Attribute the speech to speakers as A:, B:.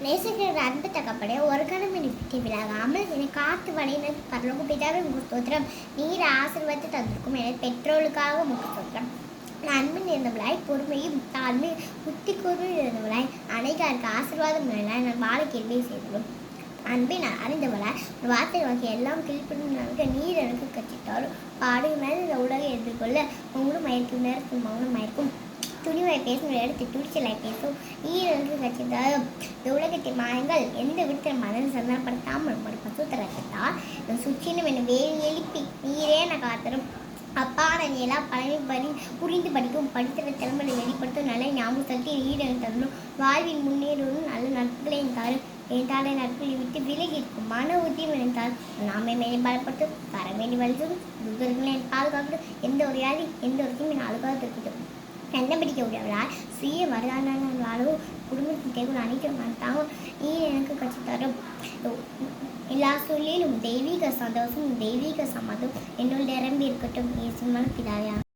A: நேசிக்கிற அன்பு தகப்பனே, ஒரு கணம் என்னை விட்டு விலகாமல் என்னை காத்து வழியினர் பரலோக பிதாவே உமக்கு ஸ்தோத்திரம். நீர் ஆசீர்வாதத்தை தந்திருக்கும் எனது பெற்றோர்களுக்காக உமக்கு ஸ்தோத்திரம். அன்பு நிறைந்தவளாய், பொறுமையும் தாழ்மையும் புத்தி கூர்மை நிறைந்தவளாய், அனைவருக்கு ஆசீர்வாதம் நிறைந்தாய் நான் வாழ கேள்வி செய்தோம். அன்பை நான் அறிந்தவளாய், ஒரு வார்த்தை வாக்கி எல்லாம் கீழ்ப்படும் நீர் எனக்கு கற்பித்தாலும் பாடுகள் மேல் இந்த உலகை எதிர்கொள்ள மௌனம் மயக்கும் நேரத்தில் மௌனம் மயக்கும் துணிவை பேசும் இடத்தை துடிச்சலாய் பேசும் நீர் எனக்கு கற்பித்தாலும் இந்த உலகத்தின் மாயங்கள் எந்த விடத்தில் மதம் சந்தனப்படுத்தாமல் ஒரு பசுத்தரத்தால் என் சுற்றினும் என்னை வேறு எழுப்பி நீரே நான் காத்தரும். அப்பா நான் எல்லாம் பழனி புரிந்து படிக்கும் படித்திர தலைமுறை வெளிப்படுத்தும் நல்ல ஞாபகம் சக்தி நீர் தரணும். வாழ்வில் முன்னேறும் நல்ல நட்புகளை தரும். என் தாழை நட்புகளை விட்டு விலகி இருக்கும் மன உறுதியும் நினைத்தால் நாமே மேலே பலப்படுத்தும் தர வேண்டி வலிச்சதும் துர்களை பாதுகாக்கட்டும். எந்த ஒரு யாரி எந்த ஒரு தீமை அழுகாது இருக்கட்டும். கண்டுபிடிக்க உடையவளால் சுய வரதானவளாலும் குடும்பத்தின் தேவை அனைத்தும் தாங்க நீர் எனக்கு கட்சி தரும். எல்லா சூழலிலும் தெய்வீக சந்தோஷம் தெய்வீக சம்மதம் என்னுள் நிரம்பி இருக்கட்டும். இயேசுவின் பிதாவே.